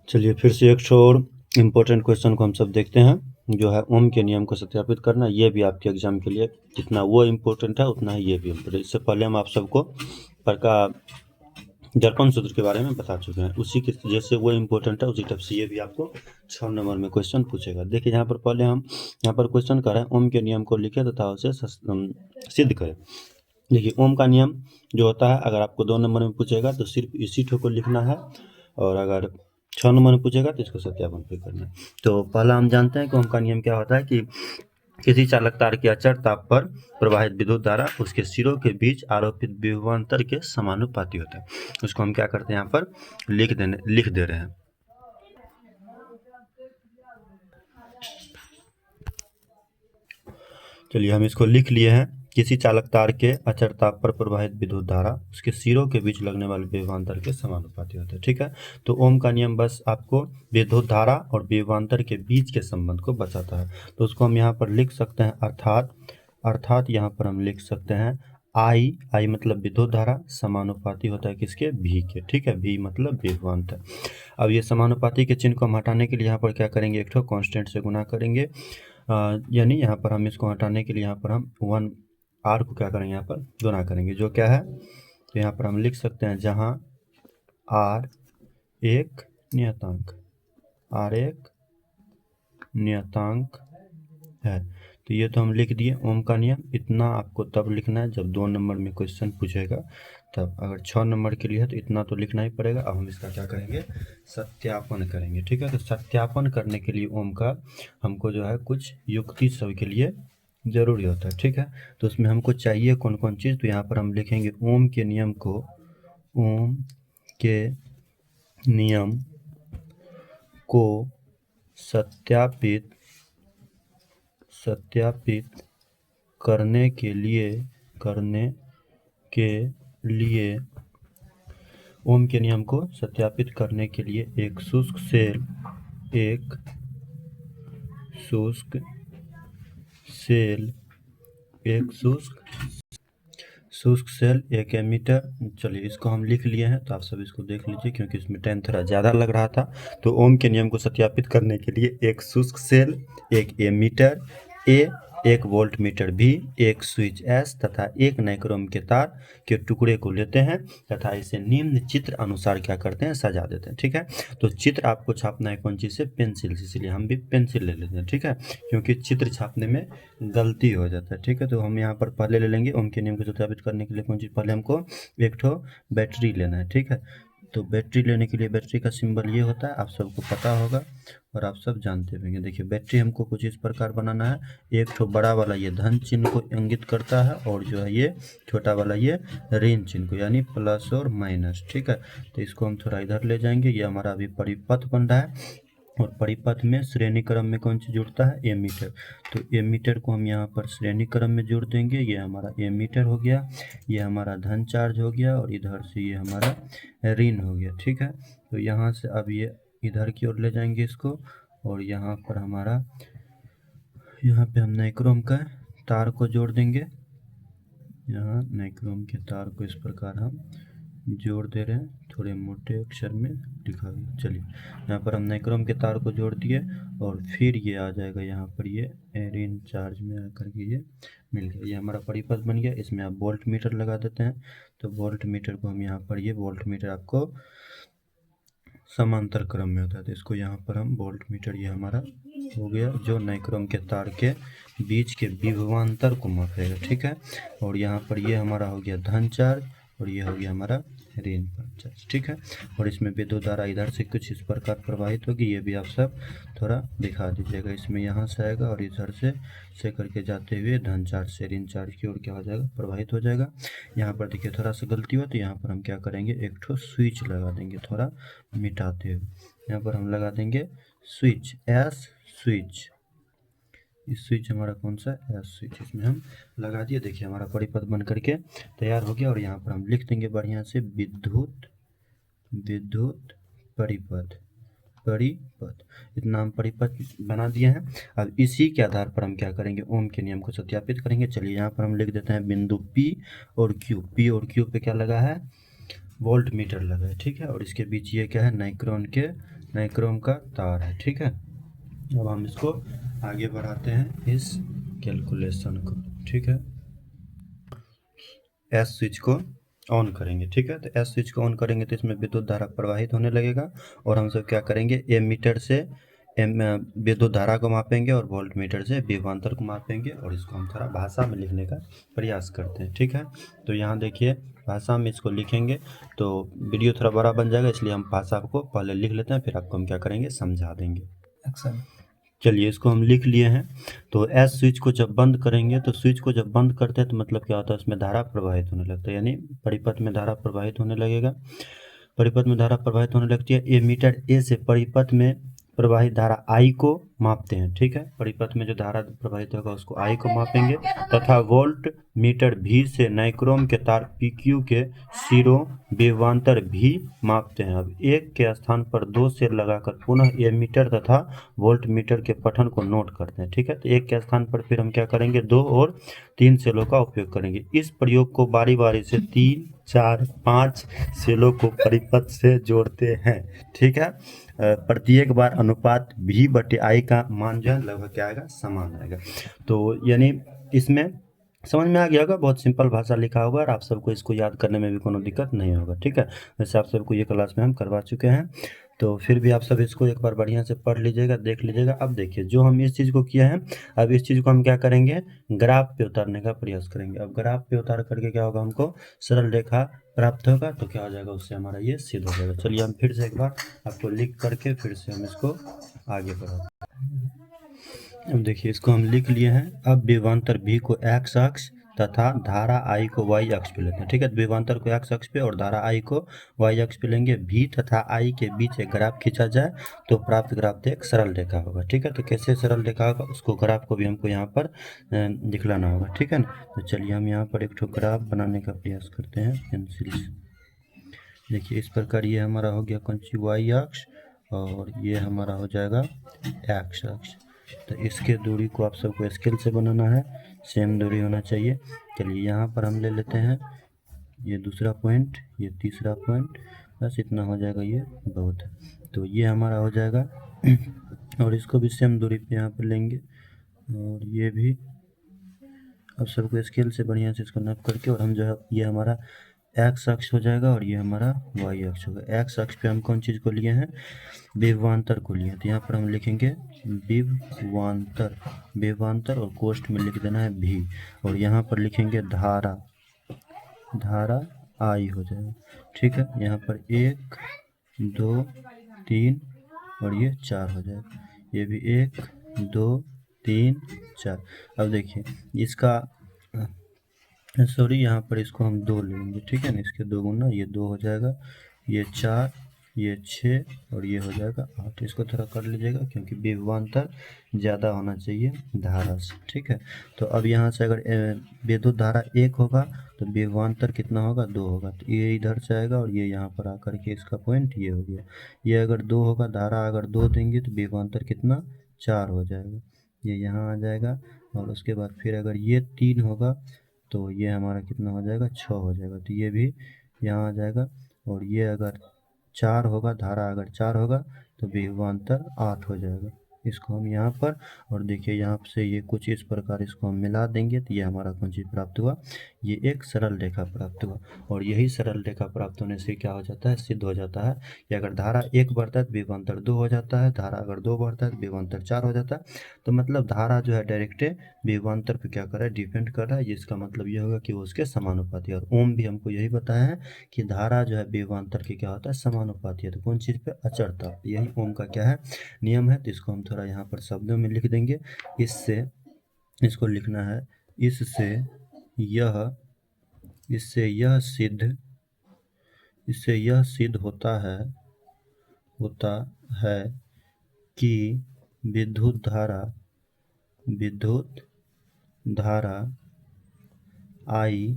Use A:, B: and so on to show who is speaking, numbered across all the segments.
A: चलिए फिर से एक और इम्पोर्टेंट क्वेश्चन को हम सब देखते हैं, जो है ओम के नियम को सत्यापित करना। ये भी आपके एग्जाम के लिए जितना वो इम्पोर्टेंट है उतना ही ये भी इम्पोर्टेंट। इससे पहले हम आप सबको दर्पण सूत्र के बारे में बता चुके हैं, उसी के जैसे वो इम्पोर्टेंट है उसी टाइप से ये भी आपको 6 नंबर में क्वेश्चन पूछेगा। देखिए यहाँ पर पहले हम यहाँ पर क्वेश्चन कर रहे हैं ओम के नियम को लिखे तथा उसे सिद्ध करें। देखिए ओम का नियम जो होता है, अगर आपको 2 नंबर में पूछेगा तो सिर्फ इसी ठो को लिखना है, और अगर 6 नंबर में पूछेगा तो इसको सत्यापन भी करना है। तो पहला हम जानते हैं कि ओम का नियम क्या होता है कि किसी चालक तार की अचर ताप पर प्रवाहित विद्युत धारा उसके सिरों के बीच आरोपित विभवांतर के समानुपाती होता है। उसको हम क्या करते हैं, यहाँ पर लिख दे रहे हैं। चलिए हम इसको लिख लिए हैं। किसी चालक तार के अचर ताप पर प्रवाहित विद्युत धारा उसके सिरों के बीच लगने वाले विभवांतर के समानुपाती होता है। ठीक है, तो ओम का नियम बस आपको विद्युत धारा और विभवांतर के बीच के संबंध को बताता है। तो उसको हम यहाँ पर लिख सकते हैं अर्थात यहाँ पर हम लिख सकते हैं आई मतलब विद्युत धारा समानुपाती होता है किसके, भी के। ठीक है, भी मतलब विभवांतर। अब ये समानुपाती के चिन्ह को हम हटाने के लिए यहाँ पर क्या करेंगे, एक ठो कांस्टेंट से गुना करेंगे। यानी यहाँ पर हम इसको हटाने के लिए यहाँ पर हम 1 आर को क्या करेंगे, यहाँ पर गुना करेंगे, जो क्या है, तो यहाँ पर हम लिख सकते हैं जहाँ आर एक नियतांक है। तो ये तो हम लिख दिए ओम का नियम। इतना आपको तब लिखना है जब 2 नंबर में क्वेश्चन पूछेगा तब। अगर 6 नंबर के लिए है तो इतना तो लिखना ही पड़ेगा। अब हम इसका क्या करेंगे, सत्यापन करेंगे। ठीक है, तो सत्यापन करने के लिए ओम का हमको जो है कुछ युक्ति सब के लिए जरूरी होता है। ठीक है, तो उसमें हमको चाहिए कौन कौन चीज़, तो यहाँ पर हम लिखेंगे ओम के नियम को सत्यापित करने के लिए ओम के नियम को सत्यापित करने के लिए एक शुष्क सेल एक एमीटर। चलिए इसको हम लिख लिए हैं, तो आप सब इसको देख लीजिए क्योंकि इसमें टाइम थोड़ा ज़्यादा लग रहा था। तो ओम के नियम को सत्यापित करने के लिए एक शुष्क सेल, एक एमीटर ए, एक वोल्ट मीटर भी, एक स्विच एस तथा एक नाइक्रोम के तार के टुकड़े को लेते हैं तथा इसे निम्न चित्र अनुसार क्या करते हैं, सजा देते हैं। ठीक है, तो चित्र आपको छापना है कौन चीज़ से, पेंसिल से, इसलिए हम भी पेंसिल ले लेते हैं। ठीक है, क्योंकि चित्र छापने में गलती हो जाता है। ठीक है, तो हम यहाँ पर पहले ले लेंगे ओम के नियम को सत्यापित करने के लिए कौन चीज़, पहले हमको एक ठो बैटरी लेना है। ठीक है, तो बैटरी लेने के लिए बैटरी का सिंबल ये होता है, आप सबको पता होगा और आप सब जानते होंगे। देखिए बैटरी हमको कुछ इस प्रकार बनाना है। एक ठो बड़ा वाला ये धन चिन्ह को इंगित करता है और जो है ये छोटा वाला ये ऋण चिन्ह को, यानी प्लस और माइनस। ठीक है, तो इसको हम थोड़ा इधर ले जाएंगे। ये हमारा अभी परिपथ बन रहा है और परिपथ में श्रेणी क्रम में कौन सी जुड़ता है, एमीटर। तो एमीटर को हम यहाँ पर श्रेणी क्रम में जोड़ देंगे। ये हमारा एमीटर हो गया, ये हमारा धन चार्ज हो गया और इधर से ये हमारा ऋण हो गया। ठीक है, तो यहाँ से अब ये इधर की ओर ले जाएंगे इसको, और यहाँ पर हमारा यहाँ पे हम नाइक्रोम का तार को जोड़ देंगे। यहाँ नाइक्रोम के तार को इस प्रकार हम जोड़ दे रहे हैं, थोड़े मोटे अक्षर में लिखा गया। चलिए यहाँ पर हम नाइक्रोम के तार को जोड़ दिए और फिर ये आ जाएगा यहाँ पर ये ऋण चार्ज में आकर के ये मिल गया। ये हमारा परिपथ बन गया। इसमें आप वोल्ट मीटर लगा देते हैं, तो वोल्ट मीटर को हम यहाँ पर, ये वोल्ट मीटर आपको समांतर क्रम में होता है, तो इसको यहाँ पर हम वोल्ट मीटर, ये हमारा हो गया जो नाइक्रोम के तार के बीच के विभवांतर को मापेगा। ठीक है, और यहाँ पर ये हमारा हो गया धन चार्ज और ये हो गया हमारा ऋण चार्ज। ठीक है, और इसमें विद्युत धारा इधर से कुछ इस प्रकार प्रवाहित होगी। ये भी आप सब थोड़ा दिखा दीजिएगा। इसमें यहाँ से आएगा और इधर से करके जाते हुए धन चार्ज से ऋण चार्ज की ओर क्या हो जाएगा, प्रवाहित हो जाएगा। यहाँ पर देखिए थोड़ा सा गलती हुआ, तो यहाँ पर हम क्या करेंगे, एक ठो स्विच लगा देंगे, थोड़ा मिटाते हुए। यहाँ पर हम लगा देंगे स्विच, एस स्विच। इस स्विच हमारा कौन सा है, एस स्विच, इसमें हम लगा दिए। देखिए हमारा परिपथ बन करके तैयार हो गया। और यहाँ पर हम लिख देंगे बढ़िया से विद्युत परिपथ। इतना हम परिपथ बना दिए हैं। अब इसी के आधार पर हम क्या करेंगे, ओम के नियम को सत्यापित करेंगे। चलिए यहाँ पर हम लिख देते हैं बिंदु P और Q पे क्या लगा है, वोल्ट मीटर लगा है। ठीक है, और इसके बीच ये क्या है, नाइक्रोन के नाइक्रोम का तार है, ठीक है। अब हम इसको आगे बढ़ाते हैं इस कैलकुलेशन को, ठीक है। एस स्विच को ऑन करेंगे, ठीक है। तो एस स्विच को ऑन करेंगे तो इसमें विद्युत धारा प्रवाहित होने लगेगा और हम सब क्या करेंगे, एमीटर से विद्युत धारा को मापेंगे और वोल्ट मीटर से विभवांतर को मापेंगे और इसको हम थोड़ा भाषा में लिखने का प्रयास करते हैं, ठीक है। तो यहाँ देखिए भाषा में इसको लिखेंगे तो वीडियो थोड़ा बड़ा बन जाएगा, इसलिए हम भाषा को पहले लिख लेते हैं, फिर आपको हम क्या करेंगे समझा देंगे। चलिए इसको हम लिख लिए हैं। तो एस स्विच को जब बंद करेंगे, तो स्विच को जब बंद करते हैं तो मतलब क्या होता है, उसमें धारा प्रवाहित होने लगता है, यानी परिपथ में धारा प्रवाहित होने लगेगा। परिपथ में धारा प्रवाहित होने लगती है। एमीटर ए से परिपथ में प्रवाहित धारा आई को मापते हैं, ठीक है। परिपथ में जो धारा प्रवाहित होगा उसको आई को मापेंगे तथा वोल्ट मीटर भी से नाइक्रोम के तार PQ के सिरों विभवांतर भी मापते हैं। अब एक के स्थान पर 2 सेल लगाकर पुनः एमीटर तथा वोल्ट मीटर के पठन को नोट करते हैं, ठीक है। तो एक के स्थान पर फिर हम क्या करेंगे, 2 और 3 सेलों का उपयोग करेंगे। इस प्रयोग को बारी बारी से 3, 4, 5 सेलों को परिपथ से जोड़ते हैं, ठीक है। प्रत्येक बार अनुपात V/I का मान जो है लगभग क्या आएगा, समान आएगा। तो यानी इसमें समझ में आ गया होगा, बहुत सिंपल भाषा लिखा होगा और आप सबको इसको याद करने में भी कोनो दिक्कत नहीं होगा, ठीक है। वैसे आप सबको ये क्लास में हम करवा चुके हैं, तो फिर भी आप सब इसको एक बार बढ़िया से पढ़ लीजिएगा, देख लीजिएगा। अब देखिए जो हम इस चीज़ को किया है, अब इस चीज़ को हम क्या करेंगे, ग्राफ पे उतारने का प्रयास करेंगे। अब ग्राफ पे उतार करके क्या होगा, हमको सरल रेखा प्राप्त होगा, तो क्या हो जाएगा, उससे हमारा ये सिद्ध हो जाएगा। चलिए हम फिर से एक बार आपको लिख करके फिर से हम इसको आगे बढ़ाते हैं। अब देखिए इसको हम लिख लिए हैं। अब विभवांतर V को x अक्ष तथा धारा I को y अक्ष पे लेते हैं, ठीक है। विभवांतर को x अक्ष पे और धारा I को y अक्ष पे लेंगे। V तथा I के बीच एक ग्राफ खींचा जाए तो प्राप्त ग्राफ एक सरल रेखा होगा, ठीक है। तो कैसे सरल रेखा होगा, उसको ग्राफ को भी हमको यहाँ पर दिखलाना होगा, ठीक है ना। तो चलिए हम यहाँ पर एक ठो ग्राफ बनाने का प्रयास करते हैं पेंसिल से। देखिए इस प्रकार ये हमारा हो गया कौन सी, y अक्ष, और ये हमारा हो जाएगा x अक्ष। तो इसके दूरी को आप सबको स्केल से बनाना है, सेम दूरी होना चाहिए। चलिए यहाँ पर हम ले लेते हैं ये दूसरा पॉइंट, ये तीसरा पॉइंट, बस इतना हो जाएगा, ये बहुत है। तो ये हमारा हो जाएगा और इसको भी सेम दूरी पे यहाँ पर लेंगे और ये भी अब सबको स्केल से बढ़िया से इसको नाप करके, और हम जो है ये हमारा x अक्ष हो जाएगा और ये हमारा y अक्ष होगा। x अक्ष पे हम कौन चीज़ को लिए हैं, विभवांतर को लिए। तो यहाँ पर हम लिखेंगे विभवांतर, विभवांतर और कोष्ठ में लिख देना है V, और यहाँ पर लिखेंगे धारा, धारा I हो जाएगा, ठीक है। यहाँ पर 1, 2, 3 और ये 4 हो जाएगा, ये भी 1, 2, 3, 4। अब देखिए इसका सॉरी यहाँ पर इसको हम 2 लेंगे, ठीक है ना। इसके 2 गुना ये 2 हो जाएगा, ये 4, ये 6 और ये हो जाएगा 8। इसको थोड़ा कर लीजिएगा क्योंकि विभवांतर ज़्यादा होना चाहिए धारा से, ठीक है। तो अब यहाँ से अगर विद्युत धारा 1 होगा तो विभवांतर कितना होगा, 2 होगा। तो ये इधर से आएगा और ये यहाँ पर आकर के इसका पॉइंट ये हो गया। ये अगर 2 होगा, धारा अगर 2 देंगे तो विभवांतर कितना, 4 हो जाएगा, ये यहाँ आ जाएगा। और उसके बाद फिर अगर ये 3 होगा तो ये हमारा कितना हो जाएगा, 6 हो जाएगा, तो ये भी यहाँ आ जाएगा। और ये अगर 4 होगा, धारा अगर 4 होगा तो विभवांतर 8 हो जाएगा। इसको हम यहाँ पर, और देखिए यहाँ से ये कुछ इस प्रकार इसको हम मिला देंगे तो ये हमारा कौन चीज़ प्राप्त हुआ, ये एक सरल रेखा प्राप्त हुआ। और यही सरल रेखा प्राप्त होने से क्या हो जाता है, सिद्ध हो जाता है कि अगर धारा 1 बढ़ता है तो विभवांतर 2 हो जाता है, धारा अगर 2 बढ़ता है तो विभवांतर 4 हो जाता है। तो मतलब धारा जो है डायरेक्ट विभवांतर पे क्या कर रहा है, डिपेंड कर रहा है। जिसका मतलब ये होगा कि वो उसके समानुपाती है। और ओम भी हमको यही बताया है कि धारा जो है विभवांतर के क्या होता है, समानुपाती है। तो कौन चीज़ पे, अचरता, यही ओम का क्या है, नियम है। तो इसको हम थोड़ा यहाँ पर शब्दों में लिख देंगे। इससे, इसको लिखना है, इससे यह, इससे यह सिद्ध, इससे यह सिद्ध होता है, होता है कि विद्युत धारा, विद्युत धारा आई,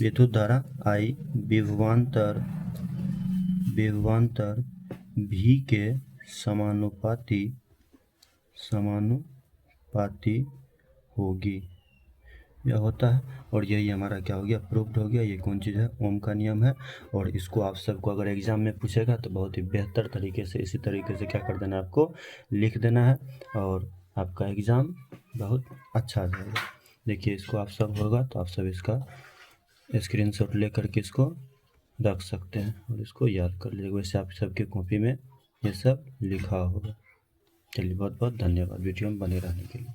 A: विद्युत धारा I विभवांतर, विभवांतर V के समानुपाती, समानुपाती होगी, यह होता है। और यही हमारा क्या हो गया, प्रूव्ड हो गया। ये कौन चीज़ है, ओम का नियम है। और इसको आप सबको अगर एग्ज़ाम में पूछेगा तो बहुत ही बेहतर तरीके से इसी तरीके से क्या कर देना है, आपको लिख देना है और आपका एग्ज़ाम बहुत अच्छा जाएगा। देखिए इसको आप सब होगा तो आप सब इसका स्क्रीनशॉट ले करके इसको रख सकते हैं और इसको याद कर लीजिएगा। वैसे आप सबके कॉपी में ये सब लिखा होगा। चलिए बहुत बहुत धन्यवाद वीडियो में बने रहने के लिए।